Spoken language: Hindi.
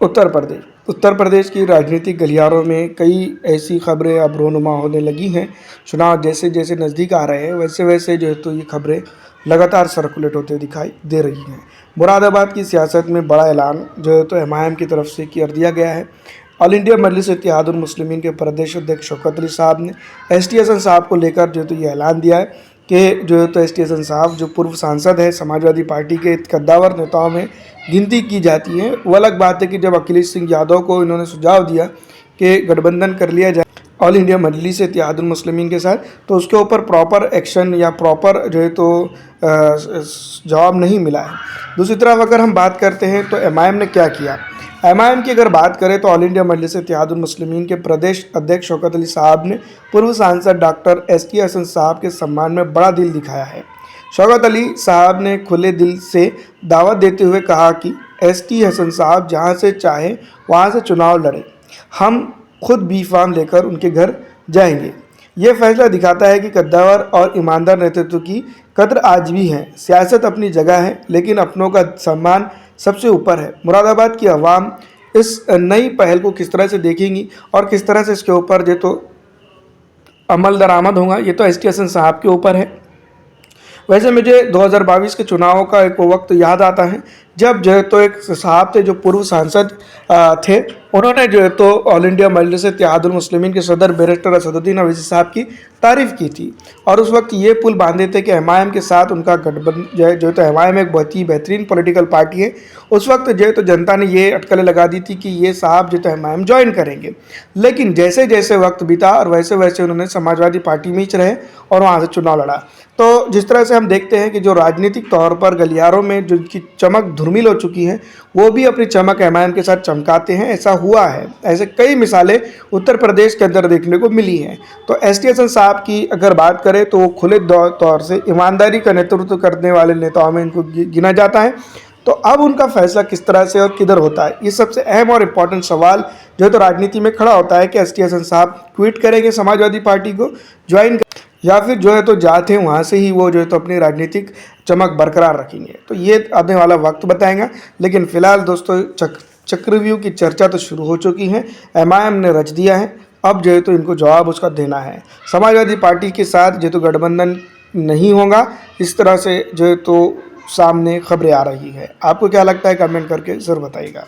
उत्तर प्रदेश की राजनीतिक गलियारों में कई ऐसी खबरें अब रोनुमा होने लगी हैं। चुनाव जैसे जैसे नज़दीक आ रहे हैं वैसे वैसे जो है तो ये खबरें लगातार सर्कुलेट होते दिखाई दे रही हैं। मुरादाबाद की सियासत में बड़ा ऐलान जो है तो एमआईएम की तरफ से कर दिया गया है। ऑल इंडिया मजलिस इत्तेहादुल मुस्लिमीन के प्रदेश अध्यक्ष शौकत अली साहब ने एसटी हसन साहब को लेकर जो है तो ये ऐलान दिया है कि जो है तो एसटी हसन साहब जो पूर्व सांसद है, समाजवादी पार्टी के कद्दावर नेताओं में गिनती की जाती है। वो अलग बात है कि जब अखिलेश सिंह यादव को इन्होंने सुझाव दिया कि गठबंधन कर लिया जाए ऑल इंडिया मजलिस इत्तेहादुल मुस्लिमीन के साथ, तो उसके ऊपर प्रॉपर एक्शन या प्रॉपर जो है तो जवाब नहीं मिला है। दूसरी तरफ अगर हम बात करते हैं तो एमआईएम ने क्या किया। एमआईएम की अगर बात करें तो ऑल इंडिया मजलिस इत्तेहादुल मुस्लिमीन के प्रदेश अध्यक्ष शौकत अली साहब ने पूर्व सांसद डॉक्टर एसटी हसन साहब के सम्मान में बड़ा दिल दिखाया है। शौकत अली साहब ने खुले दिल से दावत देते हुए कहा कि एसटी हसन साहब जहां से चाहे वहां से चुनाव लड़े, हम खुद बी फार्म लेकर उनके घर जाएंगे। ये फैसला दिखाता है कि कद्दावर और ईमानदार नेतृत्व की कद्र आज भी है। सियासत अपनी जगह है लेकिन अपनों का सम्मान सबसे ऊपर है। मुरादाबाद की आवाम इस नई पहल को किस तरह से देखेंगी और किस तरह से इसके ऊपर जो तो अमल दरामद होगा, ये तो एसटी हसन साहब के ऊपर है। वैसे मुझे 2022 के चुनावों का एक वक्त याद आता है जब जो है तो एक साहब थे जो पूर्व सांसद थे, उन्होंने जो है तो ऑल इंडिया मजलिस इत्तेहादुल मुस्लिमीन के सदर बैरिस्टर असदुद्दीन अवैसी साहब की तारीफ़ की थी और उस वक्त ये पुल बांधे थे कि एमआईएम के साथ उनका गठबंधन जो है तो एमआईएम एक बहुत ही बेहतरीन पॉलिटिकल पार्टी है। उस वक्त जो है तो जनता ने ये अटकलें लगा दी थी कि ये साहब जो तो एमआईएम ज्वाइन करेंगे, लेकिन जैसे जैसे वक्त बीता और वैसे वैसे उन्होंने समाजवादी पार्टी में ही रहे और वहाँ से चुनाव लड़ा। तो जिस तरह से हम देखते हैं कि जो राजनीतिक तौर पर गलियारों में जो इनकी चमक धूमिल हो चुकी है वो भी अपनी चमक एमआईएम के साथ चमकाते हैं, ऐसा हुआ है। ऐसे कई मिसालें उत्तर प्रदेश के अंदर देखने को मिली हैं। तो एसटी हसन साहब की अगर बात करें तो वो खुले तौर से ईमानदारी का नेतृत्व करने वाले नेताओं में इनको गिना जाता है। तो अब उनका फैसला किस तरह से और किधर होता है, ये सबसे अहम और इम्पॉर्टेंट सवाल जो है तो राजनीति में खड़ा होता है कि एसटी हसन साहब क्विट करेंगे समाजवादी पार्टी को ज्वाइन या फिर जो है तो जाते हैं वहाँ से ही वो जो है तो अपनी राजनीतिक चमक बरकरार रखेंगे। तो ये आने वाला वक्त बताएगा, लेकिन फिलहाल दोस्तों चक्रव्यूह की चर्चा तो शुरू हो चुकी है। एमआईएम ने रच दिया है, अब जो है तो इनको जवाब उसका देना है। समाजवादी पार्टी के साथ जो तो गठबंधन नहीं होगा, इस तरह से जो है तो सामने खबरें आ रही है। आपको क्या लगता है कमेंट करके ज़रूर बताइएगा।